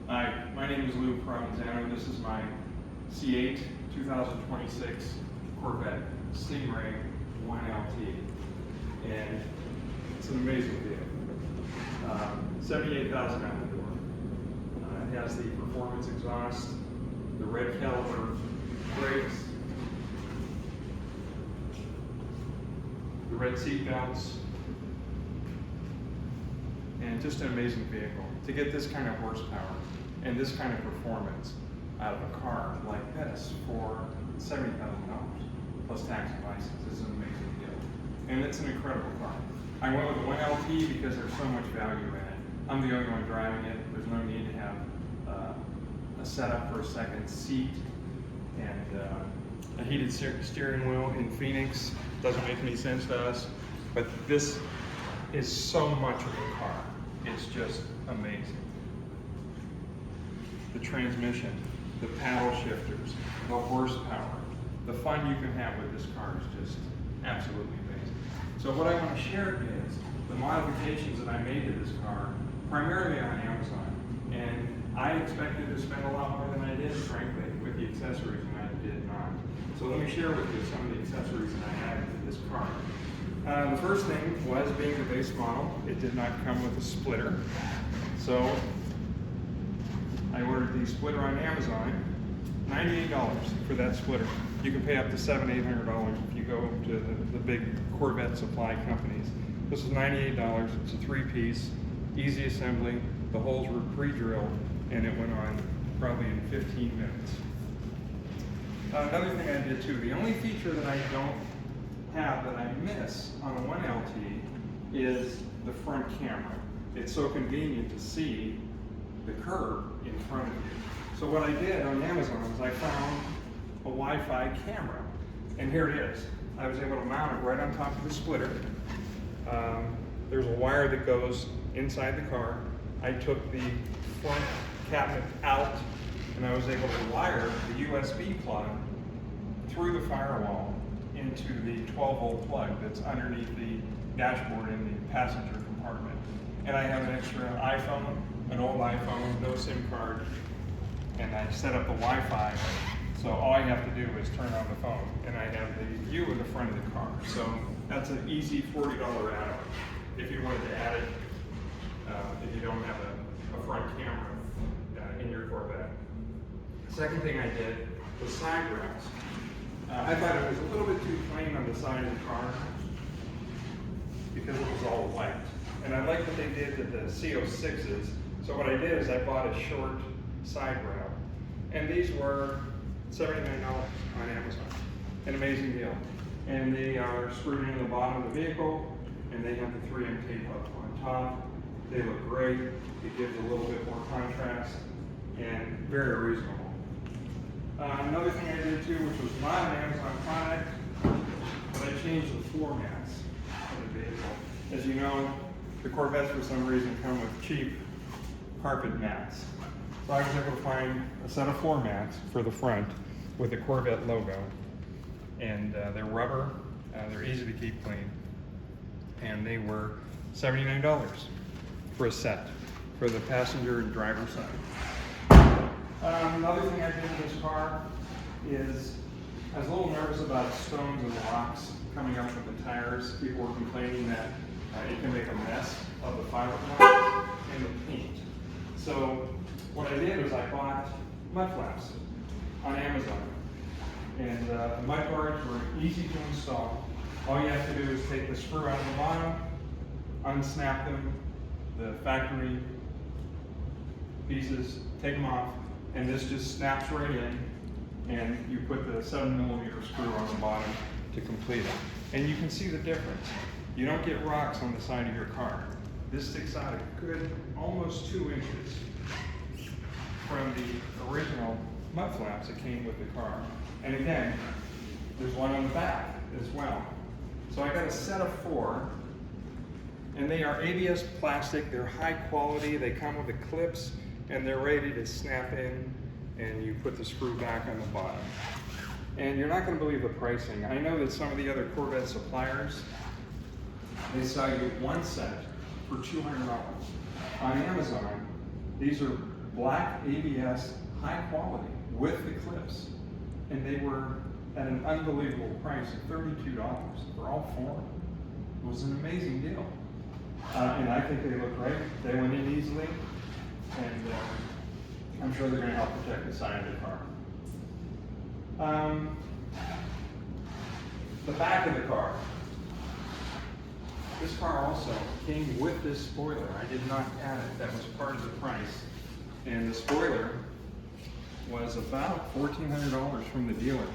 Hi, my name is Lou Provenzano. This is my C8 2026 Corvette Stingray 1LT, and it's an amazing vehicle. 78,000 out the door. It has the performance exhaust, the red caliper brakes, the red seat belts, and just an amazing vehicle. To get this kind of horsepower and this kind of performance out of a car like this for $70,000 plus tax and license is an amazing deal. And it's an incredible car. I went with the 1LT because there's so much value in it. I'm the only one driving it. There's no need to have a setup for a second seat, and a heated steering wheel in Phoenix doesn't make any sense to us, but this is so much of a car. It's just amazing. The transmission, the paddle shifters, the horsepower, the fun you can have with this car is just absolutely amazing. So what I want to share is the modifications that I made to this car, primarily on Amazon. And I expected to spend a lot more than I did, frankly, with the accessories, and I did not. So let me share with you some of the accessories that I added to this car. The first thing was, being the base model, it did not come with a splitter. So I ordered the splitter on Amazon, $98 for that splitter. You can pay up to $700, $800 if you go to the big Corvette supply companies. This is $98, it's a 3-piece, easy assembly. The holes were pre-drilled, and it went on probably in 15 minutes. Another thing I did too, the only feature that I don't have that I miss on a 1LT is the front camera. It's so convenient to see the curb in front of you. So what I did on Amazon was I found a Wi-Fi camera, and here it is. I was able to mount it right on top of the splitter. There's a wire that goes inside the car. I took the front cabinet out, and I was able to wire the USB plug through the firewall into the 12-volt plug that's underneath the dashboard in the passenger compartment. And I have an extra iPhone, an old iPhone, no SIM card, and I set up the Wi-Fi. So all I have to do is turn on the phone, and I have the view of the front of the car. So that's an easy $40 add-on if you wanted to add it, if you don't have a front camera in your Corvette. The second thing I did was side rails. I thought it was a little bit too plain on the side of the car because it was all white. And I like what they did to the C06s. So what I did is I bought a short side rail. And these were $79 on Amazon. An amazing deal. And they are screwed into the bottom of the vehicle, and they have the 3M tape up on top. They look great. It gives a little bit more contrast and very reasonable. Another thing I did too, which was not an Amazon product, but I changed the floor mats of the vehicle. As you know, the Corvettes for some reason come with cheap carpet mats. So I was able to find a set of floor mats for the front with the Corvette logo. And they're rubber, they're easy to keep clean. And they were $79 for a set for the passenger and driver side. Another thing I did in this car is I was a little nervous about stones and rocks coming up with the tires. People were complaining that it can make a mess of the fiberglass and the paint. So what I did was I bought mud flaps on Amazon. And the mud guards were easy to install. All you have to do is take the screw out of the bottom, unsnap them, the factory pieces, take them off, and this just snaps right in, and you put the 7mm screw on the bottom to complete it. And you can see the difference. You don't get rocks on the side of your car. This sticks out a good almost 2 inches from the original mud flaps that came with the car. And again, there's one on the back as well. So I got a set of 4, and they are ABS plastic. They're high quality. They come with the clips, and they're ready to snap in, and you put the screw back on the bottom. And you're not going to believe the pricing. I know that some of the other Corvette suppliers, they sell you one set for $200. On Amazon, these are black ABS, high quality, with the clips. And they were at an unbelievable price of $32 for all four. It was an amazing deal. And I think they look great. They went in easily, and I'm sure they're going to help protect the side of the car. The back of the car. This car also came with this spoiler. I did not add it. That was part of the price. And the spoiler was about $1,400 from the dealer.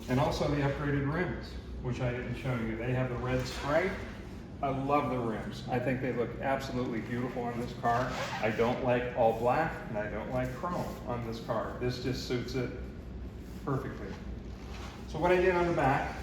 And also the upgraded rims, which I didn't show you. They have the red stripe. I love the rims. I think they look absolutely beautiful on this car. I don't like all black, and I don't like chrome on this car. This just suits it perfectly. So what I did on the back,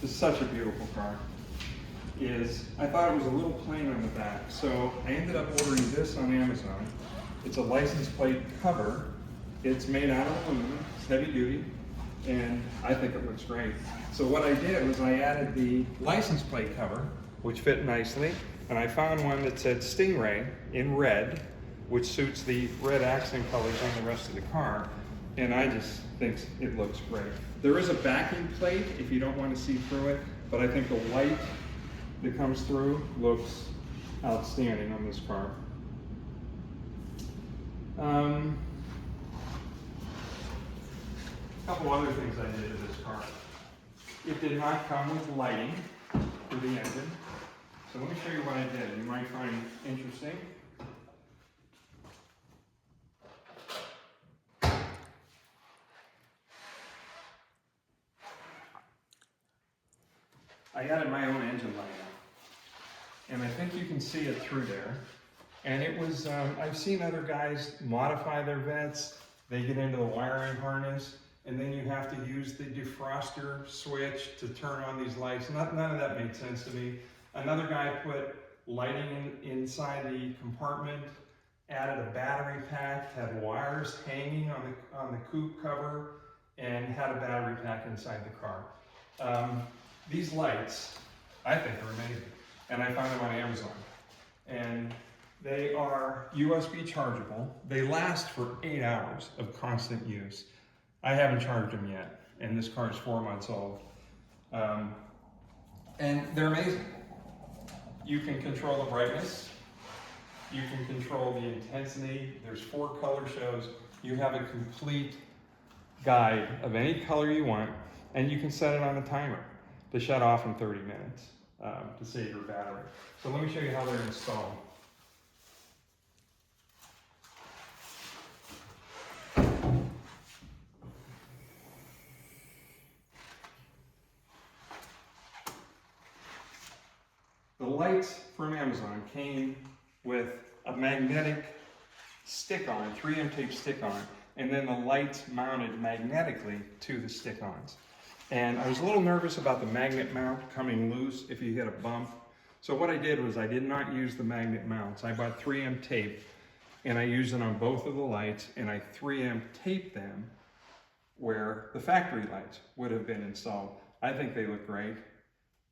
this is such a beautiful car, is I thought it was a little plain on the back. So I ended up ordering this on Amazon. It's a license plate cover. It's made out of aluminum, it's heavy duty, and I think it looks great. So what I did was I added the license plate cover, which fit nicely, and I found one that said Stingray in red, which suits the red accent colors on the rest of the car, and I just think it looks great. There is a backing plate if you don't want to see through it, but I think the white that comes through looks outstanding on this car. A couple other things I did to this car. It did not come with lighting for the engine. So let me show you what I did. You might find interesting. I added my own engine light on, and I think you can see it through there. And it was, I've seen other guys modify their vents. They get into the wiring harness, and then you have to use the defroster switch to turn on these lights. None of that made sense to me. Another guy put lighting inside the compartment, added a battery pack, had wires hanging on the coupe cover, and had a battery pack inside the car. These lights, I think, are amazing, and I found them on Amazon. And they are USB chargeable. They last for 8 hours of constant use. I haven't charged them yet, and this car is 4 months old. And they're amazing. You can control the brightness. You can control the intensity. There's 4 color shows. You have a complete guide of any color you want, and you can set it on a timer to shut off in 30 minutes to save your battery. So let me show you how they're installed. The lights from Amazon came with a magnetic stick-on, 3M tape stick-on, and then the lights mounted magnetically to the stick-ons. And I was a little nervous about the magnet mount coming loose if you hit a bump. So what I did was I did not use the magnet mounts. I bought 3M tape, and I used it on both of the lights, and I 3M taped them where the factory lights would have been installed. I think they look great.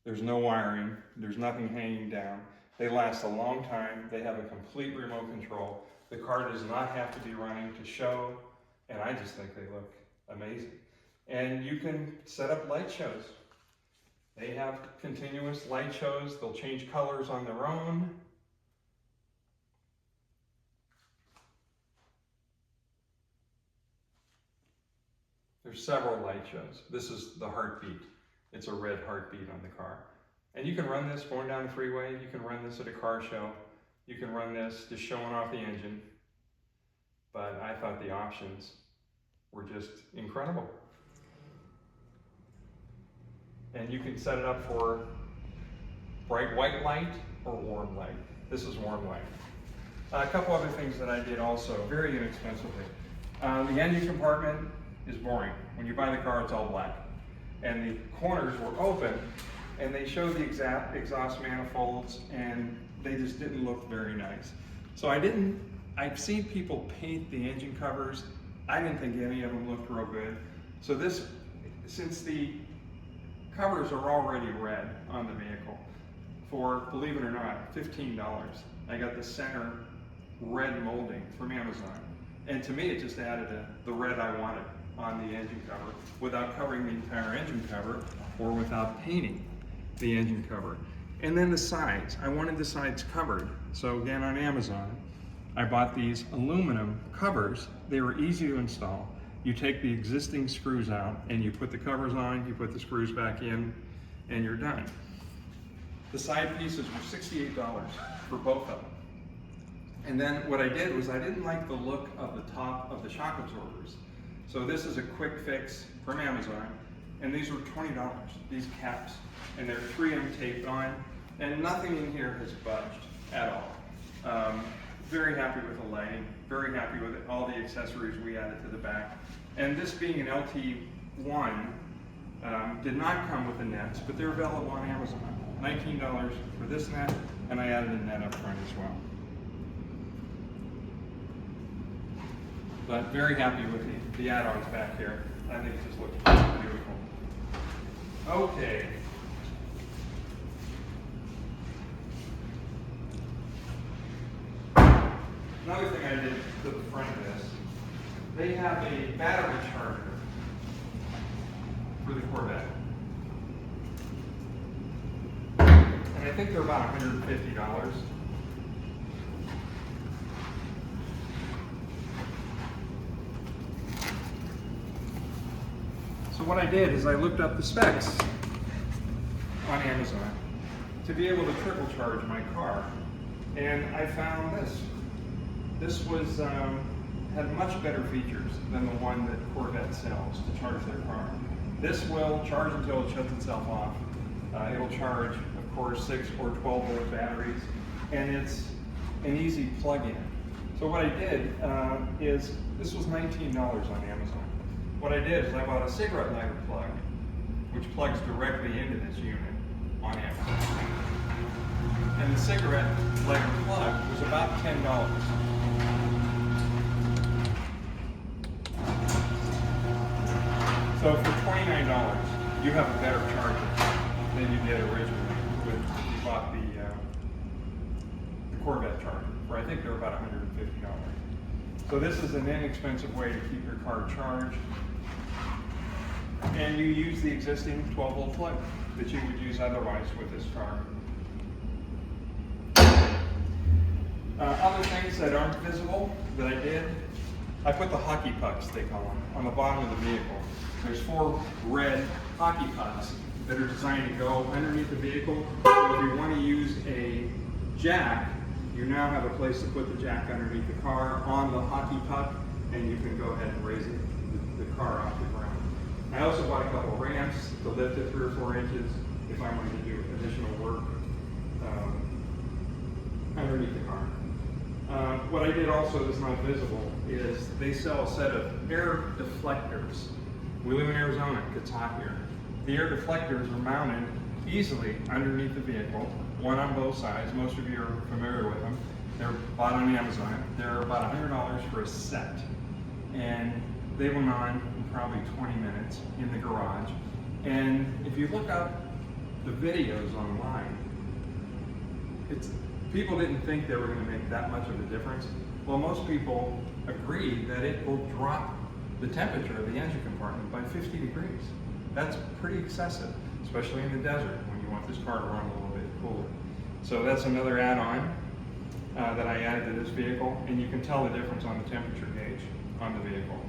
There's no wiring, there's nothing hanging down. They last a long time. They have a complete remote control. The car does not have to be running to show, and I just think they look amazing. And you can set up light shows. They have continuous light shows. They'll change colors on their own. There's several light shows. This is the heartbeat. It's a red heartbeat on the car. And you can run this going down the freeway. You can run this at a car show. You can run this just showing off the engine. But I thought the options were just incredible. And you can set it up for bright white light or warm light. This is warm light. A couple other things that I did also, very inexpensively. The engine compartment is boring. When you buy the car, it's all black. And the corners were open, and they showed the exhaust manifolds, and they just didn't look very nice. So I've seen people paint the engine covers. I didn't think any of them looked real good. So this, since the covers are already red on the vehicle, for, believe it or not, $15, I got the center red molding from Amazon. And to me, it just added the red I wanted on the engine cover without covering the entire engine cover or without painting the engine cover. And then the sides. I wanted the sides covered. So again, on Amazon, I bought these aluminum covers. They were easy to install. You take the existing screws out and you put the covers on, you put the screws back in, and you're done. The side pieces were $68 for both of them. And then what I did was I didn't like the look of the top of the shock absorbers. So this is a quick fix from Amazon, and these were $20, these caps, and they're 3M taped on, and nothing in here has budged at all. Very happy with the lighting, very happy with all the accessories we added to the back. And this being an LT1, did not come with the nets, but they're available on Amazon. $19 for this net, and I added a net up front as well. But very happy with the add-ons back here. I think it just looks beautiful. Okay. Another thing I did to the front of this, they have a battery charger for the Corvette. And I think they're about $150. So what I did is I looked up the specs on Amazon to be able to trickle charge my car, and I found this. This was had much better features than the one that Corvette sells to charge their car. This will charge until it shuts itself off. It'll charge, of course, 6 or 12 volt batteries, and it's an easy plug-in. So what I did is, this was $19 on Amazon. What I did is I bought a cigarette lighter plug, which plugs directly into this unit on Amazon. And the cigarette lighter plug was about $10. So for $29, you have a better charger than you did originally when you bought the Corvette charger, where I think they're about $150. So this is an inexpensive way to keep your car charged. And you use the existing 12 volt plug that you would use otherwise with this car. Other things that aren't visible that I did, I put the hockey pucks, they call them, on the bottom of the vehicle. There's 4 red hockey pucks that are designed to go underneath the vehicle. So if you want to use a jack, you now have a place to put the jack underneath the car on the hockey puck, and you can go ahead and raise the car off the ground. I also bought a couple of ramps to lift it 3 or 4 inches if I wanted to do additional work underneath the car. What I did also that's not visible is they sell a set of air deflectors. We live in Arizona, it gets hot here. The air deflectors are mounted easily underneath the vehicle, one on both sides. Most of you are familiar with them. They're bought on Amazon. They're about $100 for a set. And they went on in probably 20 minutes in the garage. And if you look up the videos online, people didn't think they were going to make that much of a difference. Well, most people agree that it will drop the temperature of the engine compartment by 50 degrees. That's pretty excessive, especially in the desert when you want this car to run a little bit cooler. So that's another add-on that I added to this vehicle, and you can tell the difference on the temperature gauge on the vehicle.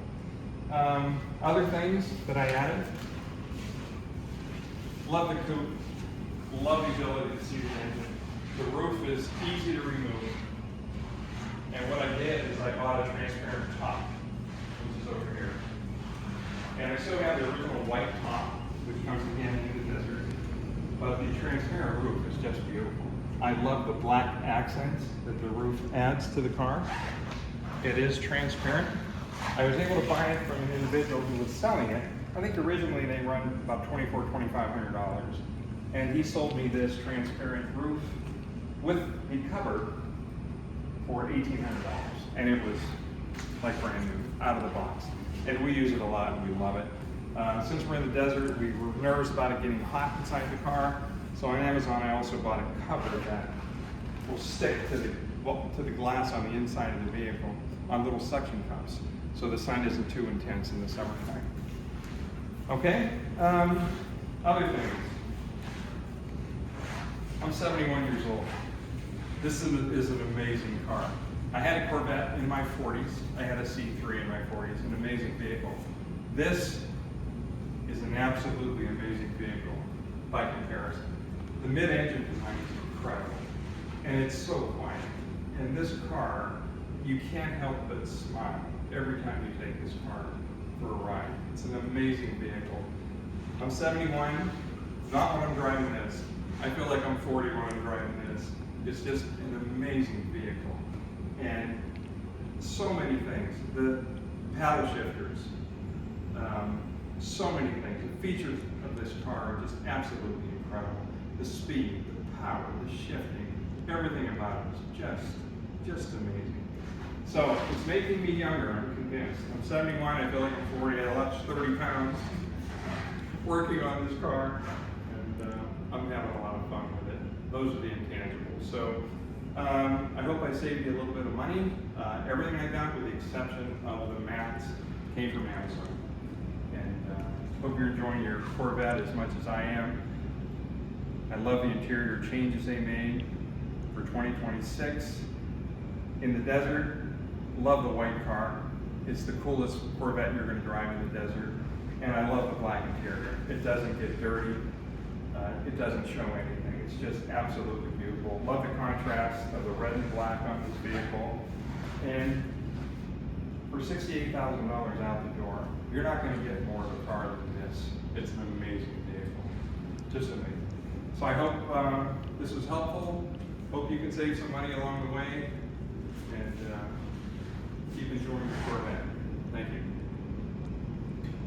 Other things that I added, love the coupe, love the ability to see the engine. The roof is easy to remove, and what I did is I bought a transparent top, which is over here. And I still have the original white top, which comes again in the desert, but the transparent roof is just beautiful. I love the black accents that the roof adds to the car. It is transparent. I was able to buy it from an individual who was selling it. I think originally they run about $2,400, $2,500. And he sold me this transparent roof with the cover for $1,800. And it was like brand new, out of the box. And we use it a lot and we love it. Since we're in the desert, we were nervous about it getting hot inside the car. So on Amazon, I also bought a cover that will stick to the glass on the inside of the vehicle. on little suction cups, so the sun isn't too intense in the summertime. Okay, other things. I'm 71 years old. This is an amazing car. I had a Corvette in my 40s. I had a C3 in my 40s, an amazing vehicle. This is an absolutely amazing vehicle by comparison. The mid-engine design is incredible, and it's so quiet. And this car, you can't help but smile every time you take this car for a ride. It's an amazing vehicle. I'm 71, not when I'm driving this. I feel like I'm 40 when I'm driving this. It's just an amazing vehicle. And so many things. The paddle shifters, so many things. The features of this car are just absolutely incredible. The speed, the power, the shifting, everything about it is just amazing. So it's making me younger, I'm convinced. I'm 71, I feel like I'm 40, I lost 30 pounds working on this car, and I'm having a lot of fun with it. Those are the intangibles. So I hope I saved you a little bit of money. Everything I got, with the exception of the mats, came from Amazon. And hope you're enjoying your Corvette as much as I am. I love the interior changes they made for 2026. In the desert, love the white car. It's the coolest Corvette you're going to drive in the desert. And I love the black interior. It doesn't get dirty. It doesn't show anything. It's just absolutely beautiful. Love the contrast of the red and black on this vehicle. And for $68,000 out the door, you're not going to get more of a car than this. It's an amazing vehicle. Just amazing. So I hope this was helpful. Hope you can save some money along the way.